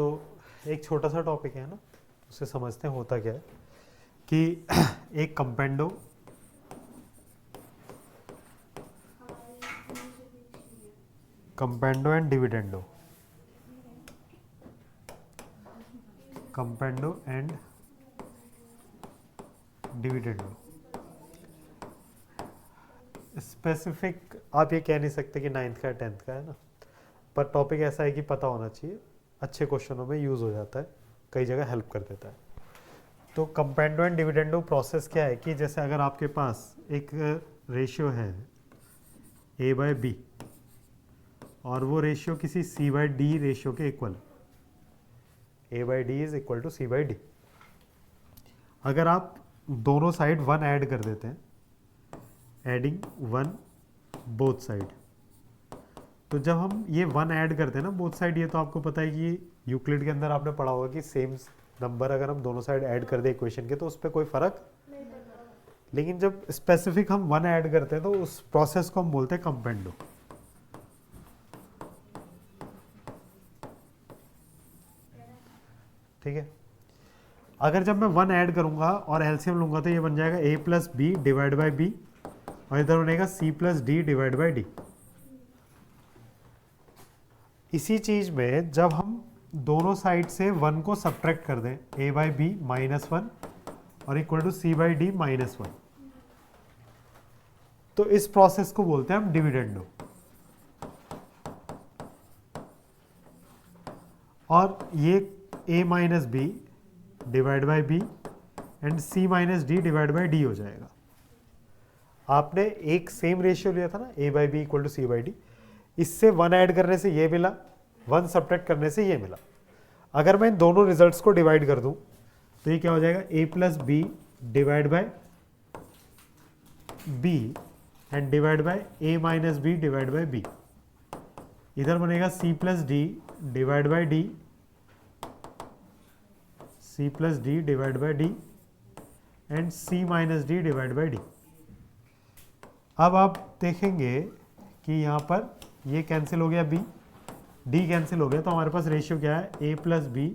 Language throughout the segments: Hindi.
तो एक छोटा सा टॉपिक है ना, उसे समझते हैं होता क्या है कि एक componendo and dividendo, componendo and dividendo specific आप ये कह नहीं सकते कि 9th का 10th का है ना, पर टॉपिक ऐसा है कि पता होना चाहिए, अच्छे क्वेश्चनों में यूज़ हो जाता है, कई जगह हेल्प कर देता है। तो कंपेंडो एंड डिविडेंडो प्रोसेस क्या है कि जैसे अगर आपके पास एक रेशियो है a बाय बी और वो रेशियो किसी c बाय डी रेशियो के equal, a by D is equal to c by D. अगर आप दोनों साइड 1 ऐड कर देते हैं, एडिंग 1 बोथ साइड, तो जब हम ये 1 ऐड करते हैं ना बोथ साइड, ये तो आपको पता है कि यूक्लिड के अंदर आपने पढ़ा होगा कि सेम नंबर अगर हम दोनों साइड ऐड कर दे इक्वेशन के तो उस पर कोई फर्क नहीं पड़ता। लेकिन जब स्पेसिफिक हम 1 ऐड करते हैं तो उस प्रोसेस को हम बोलते हैं कंपेंडो। ठीक है, अगर जब मैं 1 ऐड करूंगा और एलसीएम लूंगा तो ये बन जाएगा a plus B divide by B और इधर बनेगा c plus D divide by D. इसी चीज में जब हम दोनों साइड से 1 को सब्ट्रैक्ट कर दें, a बाई बी माइनस 1 और equal to c by D minus 1, तो इस प्रोसेस को बोलते हैं हम डिविडेंडो। और ये a minus B divide by B and c minus D divide by D हो जाएगा। आपने एक सेम रेशियो लिया था ना, a by B equal to C by D, इससे 1 ऐड करने से ये मिला, 1 सब्ट्रैक्ट करने से ये मिला। अगर मैं इन दोनों रिजल्ट्स को डिवाइड कर दूं तो ये क्या हो जाएगा, a plus B divide by B and divide by a minus B divide by B. इधर बनेगा c plus D divide by D, c plus D divide by D and c minus D divide by D. अब आप देखेंगे कि यहाँ पर ये कैंसिल हो गया, b d कैंसिल हो गया, तो हमारे पास रेशियो क्या है, a plus B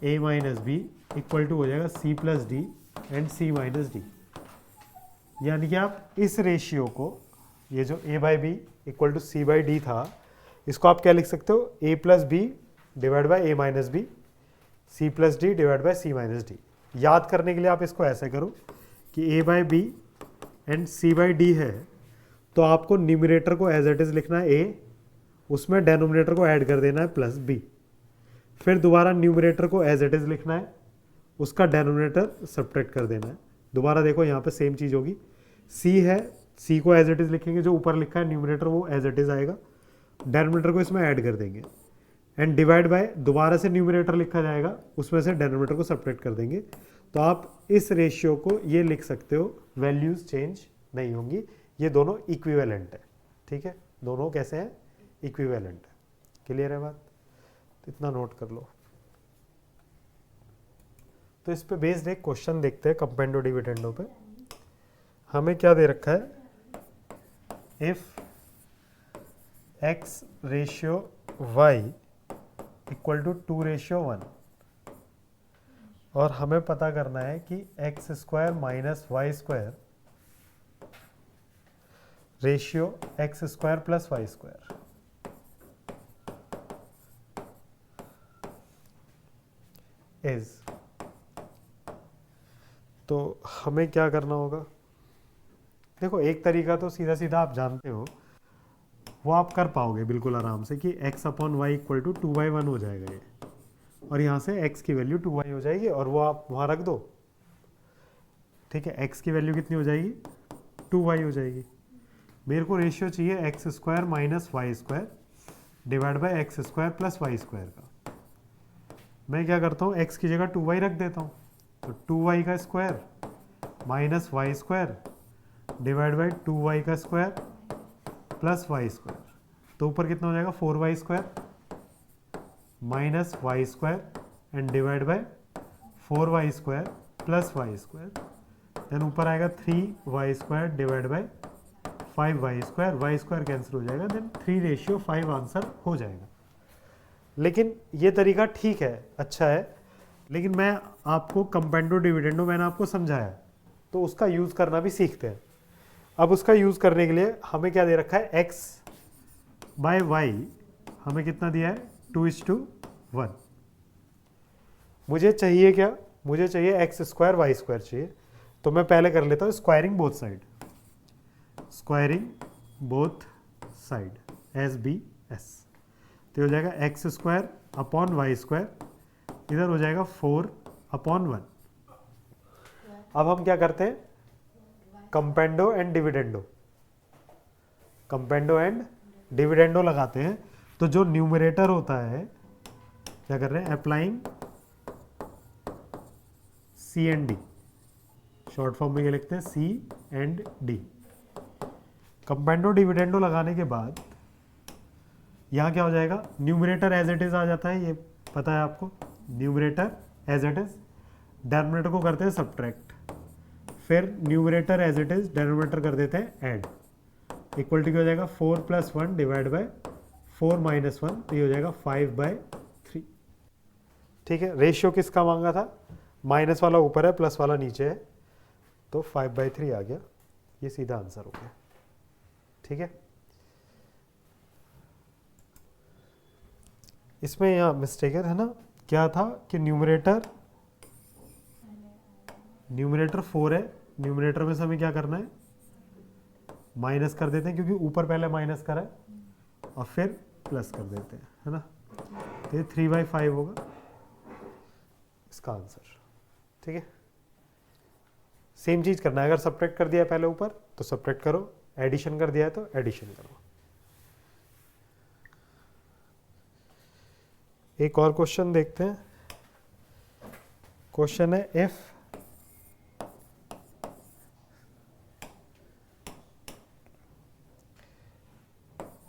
a minus B equal to हो जाएगा c plus D and c minus D. यानी कि आप इस रेशियो को, ये जो a by B equal to c by D था, इसको आप क्या लिख सकते हो, a plus B divide by a minus B, c plus D divide by c minus D. याद करने के लिए आप इसको ऐसे करो कि a by B and c by D है, तो आपको न्यूमरेटर को एज इट इज लिखना है a, उसमें डेनोमिनेटर को ऐड कर देना है प्लस b, फिर दोबारा न्यूमरेटर को एज इट इज लिखना है, उसका डेनोमिनेटर सब्ट्रैक्ट कर देना है। दोबारा देखो यहाँ पे सेम चीज़ होगी, c है, c को एज इट इज लिखेंगे, जो ऊपर लिखा है न्यूमरेटर वो एज इट इज आएगा, डेनोमिनेटर को इसमें ऐड कर देंगे एंड डिवाइड बाय, दोबारा से न्यूमरेटर लिखा जाएगा, उसमें से डेनोमिनेटर को सब्ट्रैक्ट कर देंगे। तो आप इस रेशियो को ये लिख सकते हो, वैल्यूज चेंज नहीं होंगी, ये दोनों इक्विवेलेंट है। ठीक है, दोनों कैसे हैं, इक्विवेलेंट है। क्लियर है बात, तो इतना नोट कर लो। तो इस पे बेस्ड एक क्वेश्चन देखते हैं कंपेंडो डिविडेंडो पे। हमें क्या दे रखा है, if x ratio y equal to 2 ratio 1, और हमें पता करना है कि X square minus Y square ratio X square plus Y square is, तो हमें क्या करना होगा। देखो एक तरीका तो सीधा सीधा आप जानते हो, वो आप कर पाओगे बिल्कुल आराम से कि x upon Y equal to 2/1 हो जाएगा ये, और यहाँ से x की वैल्यू 2y हो जाएगी और वो आप वहाँ रख दो। ठीक है, x की वैल्यू कितनी हो जाएगी, 2y हो जाएगी। मेरे को रेशियो चाहिए X square minus Y square divide by X square plus Y square का। मैं क्या करता हूँ, x की जगह 2y रख देता हूँ, तो 2y का square minus Y square divide by 2y का स्क्वायर प्लस वाई स्क्वायर, तो ऊपर कितना हो जाएगा, 4y square minus Y square and divide by 4y square plus Y square, then ऊपर आएगा 3y square divide by 5y square, Y square cancel हो जाएगा, देन 3 रेशियो 5 आंसर हो जाएगा। लेकिन ये तरीका ठीक है, अच्छा है, लेकिन मैं आपको कंपेंडो डिविडेंडो मैंने आपको समझाया, तो उसका यूज़ करना भी सीखते हैं। अब उसका यूज़ करने के लिए हमें क्या दे रखा है, x बाय वाई हमें कितना दिया है, 2:1। मुझे चाहिए क्या, मुझे चाहिए एक्स स्क्वायर वाई स्क्वायर चाहिए, तो मैं पहले कर लेता हूँ squaring both side, squaring both side S B S, तो हो जाएगा X square upon Y square, इधर हो जाएगा 4/1। अब हम क्या करते हैं, componendo and dividendo, componendo and dividendo लगाते हैं। तो जो न्यूमरेटर होता है, क्या कर रहे हैं, applying C and D, short form में ये लिखते हैं C and D. Componendo dividendo लगाने के बाद यहाँ क्या हो जाएगा, न्यूमरेटर एज इट इज आ जाता है, ये पता है आपको, numerator as it is, denominator को करते हैं सब्ट्रैक्ट, फिर numerator as it is denominator कर देते हैं ऐड, इक्वल टू क्या हो जाएगा 4+1 डिवाइड बाय 4-1, तो ये हो जाएगा 5/3। ठीक है, रेशियो किसका मांगा था, माइनस वाला ऊपर है प्लस वाला नीचे है, तो 5/3 आ गया, ये सीधा आंसर हो गया। ठीक है, इसमें यहाँ मिस्टेक है ना, क्या था कि न्यूमरेटर 4 है, न्यूमरेटर में से हमें क्या करना है, माइनस कर देते हैं, क्योंकि ऊपर पहले माइनस करा है, और फिर प्लस कर देते हैं, है ना, तो ये 3/5 होगा इसका आंसर। ठीक है, सेम चीज करना है, अगर सब्ट्रैक्ट कर दिया है पहले ऊपर तो सब्ट्रैक्ट करो, एडिशन कर दिया है तो एडिशन करो। एक और क्वेश्चन देखते हैं, क्वेश्चन है if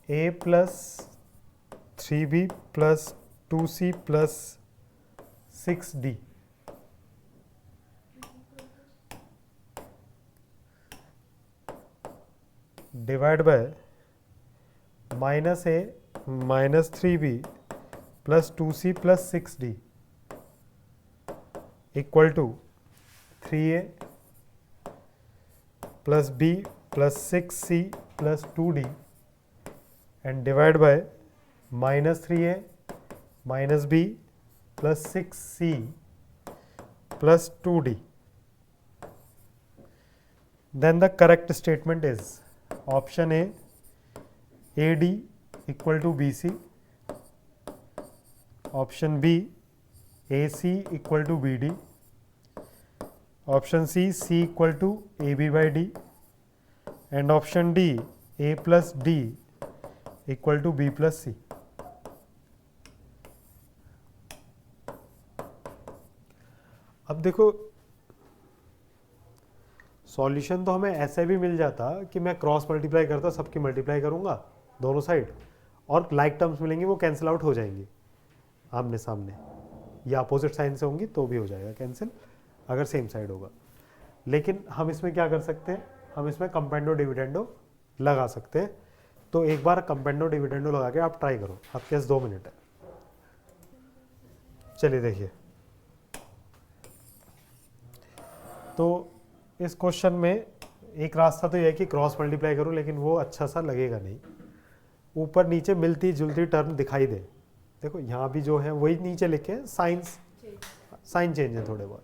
a + 3b + 2c + 6d divide by -a - 3b + 2c + 6d equal to 3a + b + 6c + 2d and divide by -3a - b + 6c + 2d, then the correct statement is option A, AD equal to BC, option B, AC equal to BD, option C, C equal to AB/D, and option D, A plus D equal to B plus C. अब देखो, सॉल्यूशन तो हमें ऐसे भी मिल जाता कि मैं क्रॉस मल्टीप्लाई करता, सबकी मल्टीप्लाई करूंगा दोनों साइड, और लाइक टर्म्स मिलेंगी वो कैंसिल आउट हो जाएंगी आमने सामने, या अपोजिट साइन से होंगी तो भी हो जाएगा कैंसिल अगर सेम साइड होगा। लेकिन हम इसमें क्या कर सकते हैं, हम इसमें कंपेंडो डिविडेंडो लगा सकते हैं। तो एक बार कंपेंडो डिविडेंडो लगा के आप ट्राई करो, आपके पास 2 मिनट है। चलिए देखिए, तो इस क्वेश्चन में एक रास्ता तो यह है कि क्रॉस मल्टीप्लाई करूं, लेकिन वो अच्छा सा लगेगा नहीं, ऊपर नीचे मिलती जुलती टर्म दिखाई दे। देखो यहाँ भी जो है वही नीचे लिखे, साइन चेंज है थोड़े बहुत।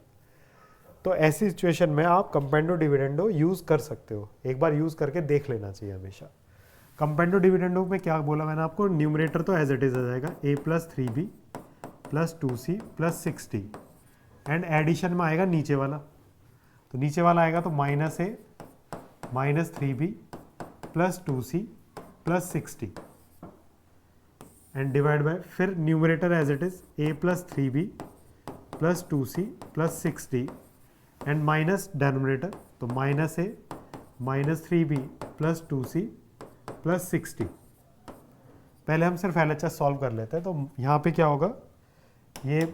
तो ऐसी सिचुएशन में आप कंपेंडो डिविडेंडो यूज़ कर सकते हो, एक बार यूज़ करके देख लेना चाहिए हमेशा। कंपेंडो डिविडेंडो में क्या बोला मैंने आपको, न्यूमरेटर तो एज इट इज आ जाएगा a + 3b + 2c + 6d, and addition में आएगा नीचे वाला, तो नीचे वाला आएगा तो -a - 3b + 2c + 6d, and divide by, फिर numerator as it is a + 3b + 2c + 6d, and minus denominator, तो -a - 3b + 2c + 6d। पहले हम सिर्फ LHS सॉल्व कर लेते हैं। तो यहाँ पे क्या होगा, ये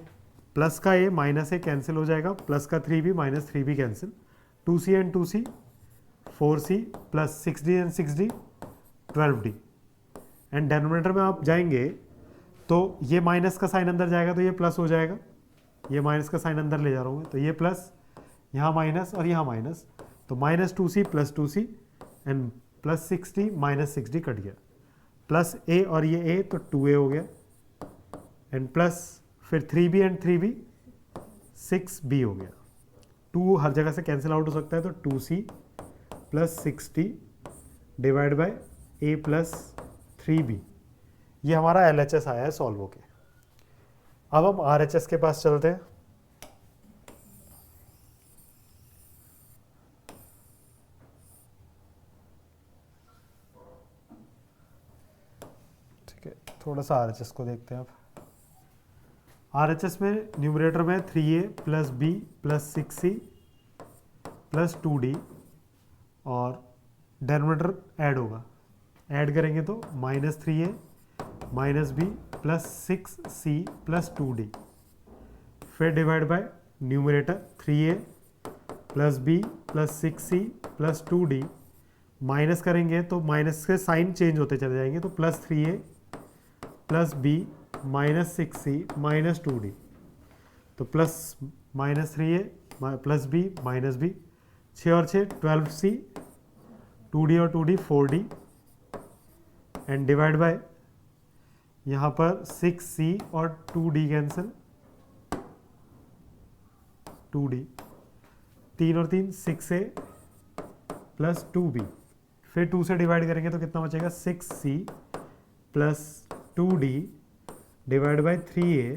प्लस का a माइनस a कैंसिल हो जाएगा, प्लस का 3b - 3b cancel, 2c and 2c 4c + 6d and 6d 12d, and denominator में आप जाएंगे तो ये माइनस का साइन अंदर जाएगा तो ये प्लस हो जाएगा, ये माइनस का साइन अंदर ले जा रहा हूँ तो ये प्लस, यहाँ माइनस और यहाँ माइनस, तो -2c + 2c and +6d -6d cut गया, प्लस a और ये a तो 2a हो गया एंड प्लस फिर 3b एंड 3b 6b हो गया। 2 हर जगह से कैंसिल आउट हो सकता है तो 2c + 6d divide by a + 3b, ये हमारा LHS आया है सॉल्व होके। अब हम RHS के पास चलते हैं। ठीक है, थोड़ा सा RHS को देखते हैं अब। RHS में न्यूमरेटर में 3a + b + 6c + 2d और डेनोमिनेटर ऐड होगा, ऐड करेंगे तो -3a -b + 6c + 2d, फिर divide by numerator 3a + b + 6c + 2d, minus करेंगे तो माइनस के साइन चेंज होते चले जाएंगे तो +3a + b -6c - 2d, तो प्लस -3a + b -b, 6 और 6 12c, 2d और 2d 4d and divide bye यहाँ पर 6c और 2d कैंसिल, 2d, 3 और 3 6a + 2b, फिर 2 से डिवाइड करेंगे तो कितना बचेगा 6c + 2d divide by 3a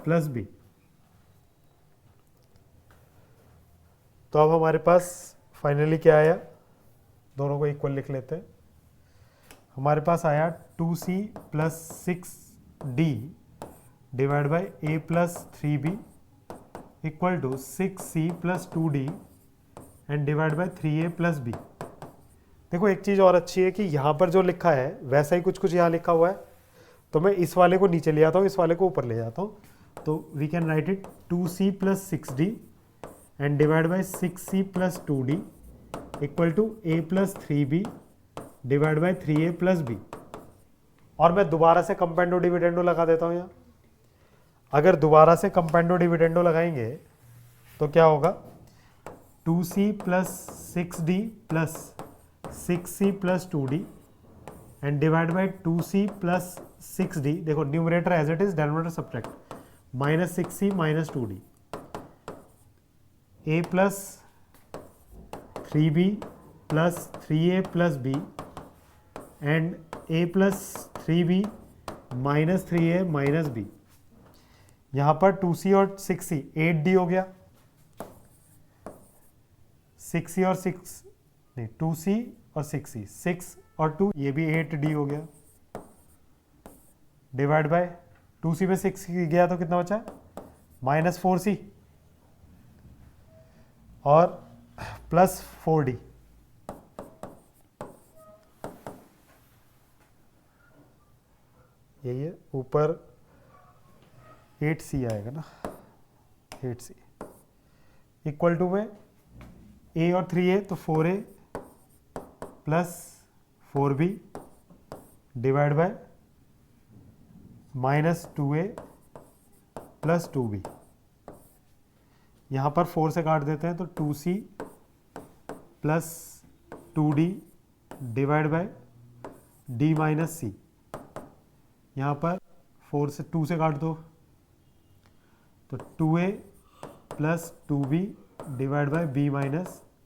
+ b। तो अब हमारे पास फाइनली क्या आया, दोनों को इक्वल लिख लेते हैं। हमारे पास आया 2c + 6d divide by a + 3b equal to 6c + 2d and divide by 3a + b। देखो एक चीज़ और अच्छी है कि यहाँ पर जो लिखा है वैसा ही कुछ कुछ यहाँ लिखा हुआ है, तो मैं इस वाले को नीचे ले आता हूँ, इस वाले को ऊपर ले जाता हूँ, तो we can write it 2c + 6d and divide by 6c + 2d equal to a + 3b divide by 3a + b। और मैं दोबारा से कंपेंडो डिविडेंडो लगा देता हूँ यहाँ। अगर दोबारा से कंपेंडो डिविडेंडो लगाएंगे तो क्या होगा, 2c + 6d + 6c + 2d and divide bye 2c + 6d, देखो numerator as it is, denominator subtract, -6c - 2d, a + 3b + 3a + b and a + 3b - 3a - b। यहाँ पर 2c और 6c 8d हो गया, 6c और 6 नहीं 2c और 6c, 6 और 2 ये भी 8d हो गया, डिवाइड बाय 2c में 6 गया तो कितना बचा -4c और +4d। यही है, ऊपर 8c आएगा ना, 8c इक्वल टू में a और 3a तो 4a + 4b divide by -2a + 2b। यहाँ पर 4 से काट देते हैं तो 2c + 2d divide by d - c। यहाँ पर 4 से 2 से काट दो तो 2a + 2b divide by b -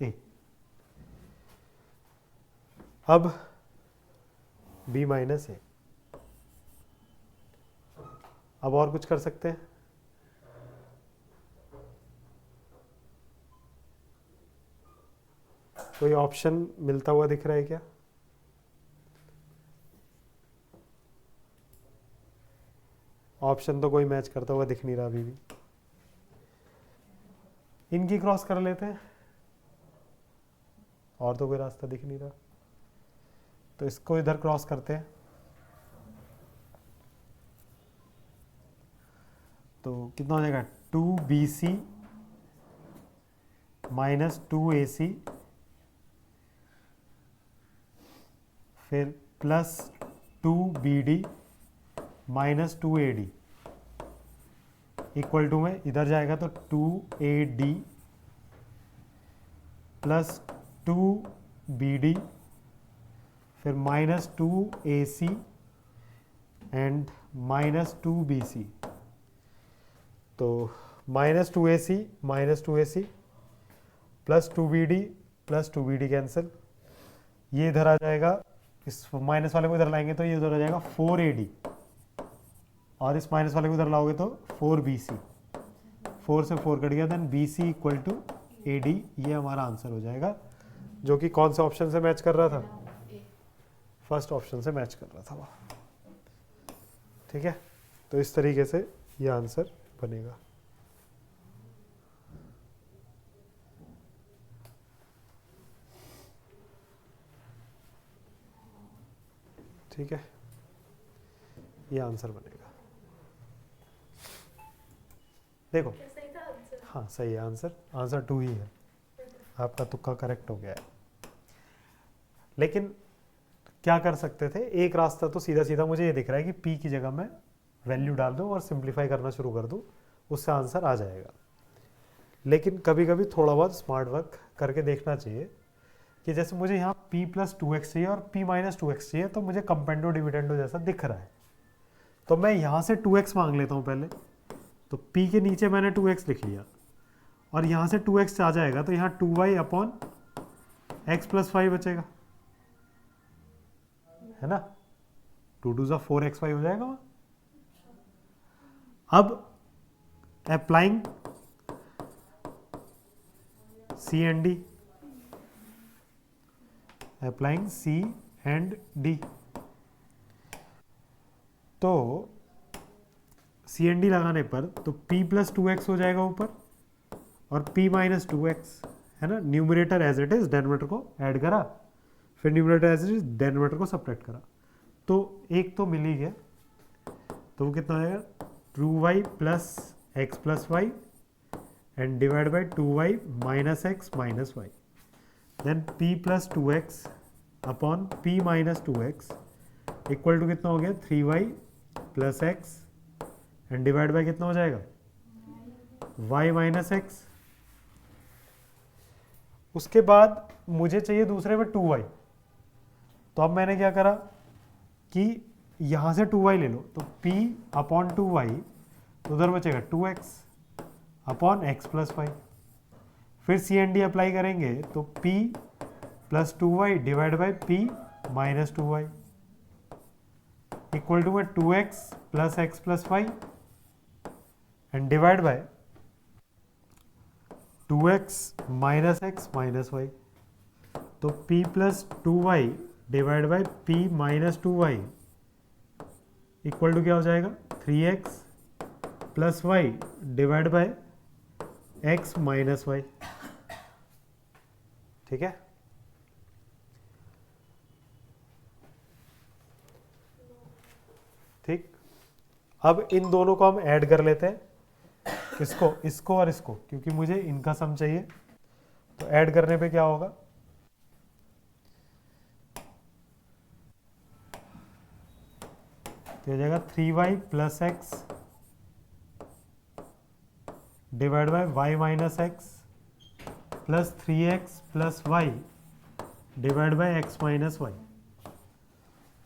a। अब b - a, अब और कुछ कर सकते हैं, कोई ऑप्शन मिलता हुआ दिख रहा है क्या? ऑप्शन तो कोई मैच करता हुआ दिख नहीं रहा अभी भी। इनकी क्रॉस कर लेते हैं, और तो कोई रास्ता दिख नहीं रहा, तो इसको इधर क्रॉस करते हैं तो कितना हो जाएगा 2bc - 2ac फिर +2bd minus 2AD equal to में इधर जाएगा तो 2AD प्लस 2BD, फिर minus 2AC and minus 2BC। तो minus two A C plus 2BD plus 2BD cancel, ये इधर आ जाएगा, इस माइनस वाले को इधर लाएंगे तो ये उधर आ जाएगा 4AD, और इस माइनस वाले को इधर लाओगे तो 4BC, 4 से 4 कट गया, then BC equal to AD, ये हमारा आंसर हो जाएगा, जो कि कौन सा ऑप्शन से मैच कर रहा था, फर्स्ट ऑप्शन से मैच कर रहा था वह। ठीक है, तो इस तरीके से ये आंसर बनेगा। ठीक है, ये आंसर बनेगा। देखो, हाँ सही है आंसर, आंसर 2 ही है, आपका तुक्का करेक्ट हो गया है। लेकिन क्या कर सकते थे, एक रास्ता तो सीधा सीधा मुझे ये दिख रहा है कि P की जगह मैं वैल्यू डाल दूं और सिंप्लीफाई करना शुरू कर दूं, उससे आंसर आ जाएगा। लेकिन कभी कभी थोड़ा बहुत स्मार्ट वर्क करके देखना चाहिए कि जैसे मुझे यहाँ P प्लस 2x चाहिए और P माइनस 2x चाहिए, तो मुझे कंपेंडो डिविडेंडो जैसा दिख रहा है, तो मैं यहाँ से 2x मांग लेता हूँ पहले। तो P के नीचे मैंने 2x लिख लिया और यहाँ से 2x आ जाएगा, तो यहाँ 2y अपॉन x प्लस 5 बचेगा, है ना, 2 2 4xy हो जाएगा वहाँ। अब applying C and D, applying C and D, तो C एंड D लगाने पर तो P प्लस 2x हो जाएगा ऊपर और P माइनस 2x, है ना, numerator as it is, denominator को ऐड करा, फिर numerator as it is, denominator को सब्ट्रैक्ट करा, तो एक तो मिल ही गया, तो वो कितना आएगा, 2y plus x plus y and divide by 2y minus x minus y, then P plus 2x upon P minus 2x equal to कितना हो गया, 3y plus x and divide by कितना हो जाएगा, y माइनस एक्स। उसके बाद मुझे चाहिए दूसरे में 2y, तो अब मैंने क्या करा कि यहाँ से 2y ले लो, तो P अपॉन 2y, तो उधर बचेगा 2x upon x plus y, फिर C एंड D अप्लाई करेंगे तो P plus 2y divide by P minus 2y equal to में 2x plus x plus y and divide by 2x minus x minus y, तो P plus 2y divide by P minus 2y equal to क्या हो जाएगा, 3x plus y divide by x minus y. ठीक है, ठीक, अब इन दोनों को हम ऐड कर लेते हैं, किसको, इसको और इसको, क्योंकि मुझे इनका सम चाहिए। तो ऐड करने पे क्या होगा, तो हो जाएगा 3y plus x divide by y minus x plus 3x plus y divide by x minus y.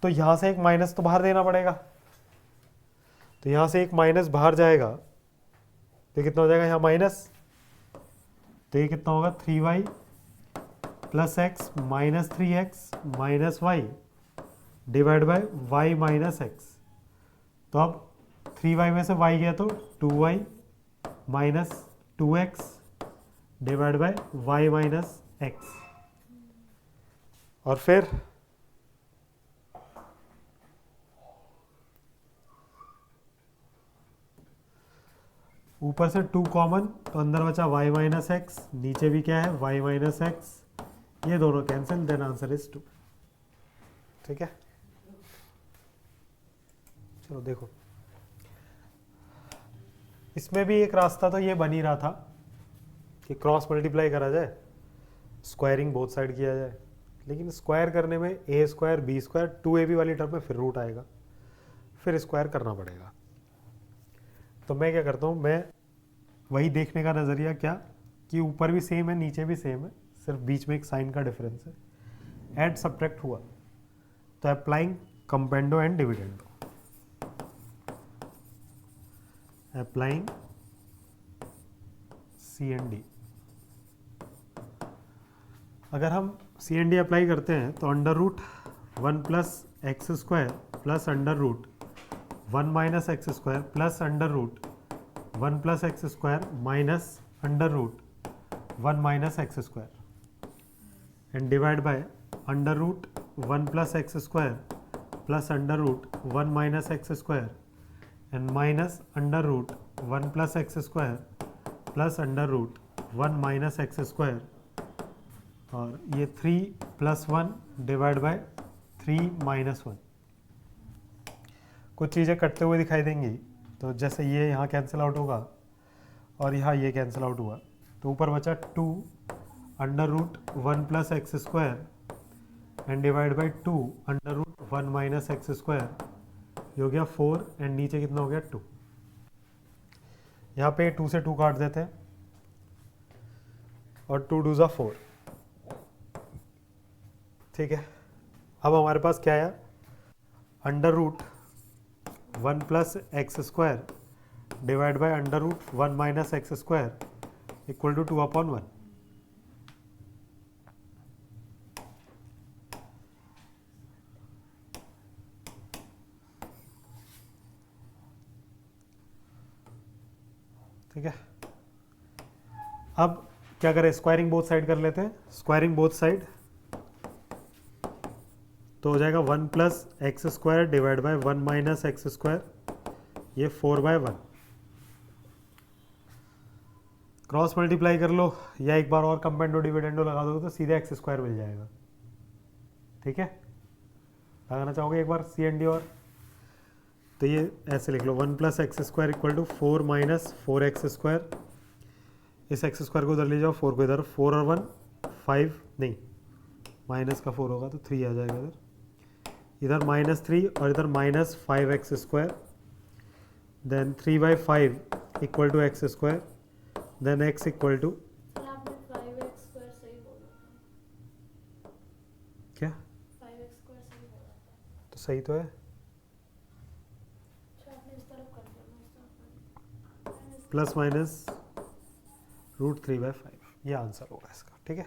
तो यहां से एक माइनस तो बाहर देना पड़ेगा, तो यहां से एक माइनस बाहर जाएगा, तो कितना हो जाएगा यहाँ माइनस, तो ये कितना होगा, 3y plus x minus 3x minus y divide by y minus x. तो अब 3y में से y गया तो 2y minus 2x divide by y minus x, और फिर ऊपर से 2 कॉमन, तो अंदर बचा y माइनस एक्स, नीचे भी क्या है, y माइनस एक्स, ये दोनों कैंसिल, देन आंसर इज 2। ठीक है, चलो देखो, इसमें भी एक रास्ता तो ये बन ही रहा था कि क्रॉस मल्टीप्लाई करा जाए, स्क्वायरिंग बोथ साइड किया जाए, लेकिन स्क्वायर करने में a square B square 2ab वाली टर्म में फिर रूट आएगा, फिर स्क्वायर करना पड़ेगा। तो मैं क्या करता हूँ, मैं वही देखने का नज़रिया क्या कि ऊपर भी सेम है नीचे भी सेम है, सिर्फ बीच में एक साइन का डिफरेंस है। ऐड सब्ट्रैक्ट हुआ तो applying componendo and dividendo, applying C and D. अगर हम सी एंड डी अप्लाई करते हैं तो under root 1 plus x square plus under root 1 minus x square plus under root 1 plus x square minus under root 1 minus x square and divide by under root 1 plus x square plus under root 1 minus x square and minus under root 1 plus x square plus under root 1 minus x square, और ये 3 प्लस 1 डिवाइड बाय 3 माइनस 1। कुछ चीज़ें कटते हुए दिखाई देंगी, तो जैसे ये यहाँ कैंसिल आउट होगा और यहाँ ये कैंसिल आउट हुआ, तो ऊपर बचा 2 under root 1 plus x square and divide by 2 under root 1 minus x square, ये हो गया 4 एंड नीचे कितना हो गया 2। यहाँ पे 2 से 2 काट देते हैं और 2 2 ज़ा 4, ठीक है। अब हमारे पास क्या है, under root 1 plus x square divide by under root 1 minus x square equal to 2/1। ठीक है। अब क्या करें, स्क्वायरिंग बोथ साइड कर लेते हैं। स्क्वायरिंग बोथ साइड तो हो जाएगा 1 plus x square divide bye 1 minus x square, ये 4/1। क्रॉस मल्टीप्लाई कर लो या एक बार और कंपेंडो डिविडेंडो लगा दो तो सीधे एक्स स्क्वायर मिल जाएगा। ठीक है, लगाना चाहोगे एक बार सी एंड डी और, तो ये ऐसे लिख लो 1 plus x square equal to 4 minus 4x square. इस एक्स स्क्वायर को उधर ले जाओ, 4 को इधर, 4 और 1 5, नहीं माइनस का 4 होगा तो 3 आ जाएगा इधर -3 और इधर -5x square, then 3/5 equal to x square, then x equal to क्या 5x² तो सही तो है, प्लस माइनस √3/5, ये आंसर होगा इसका। ठीक है।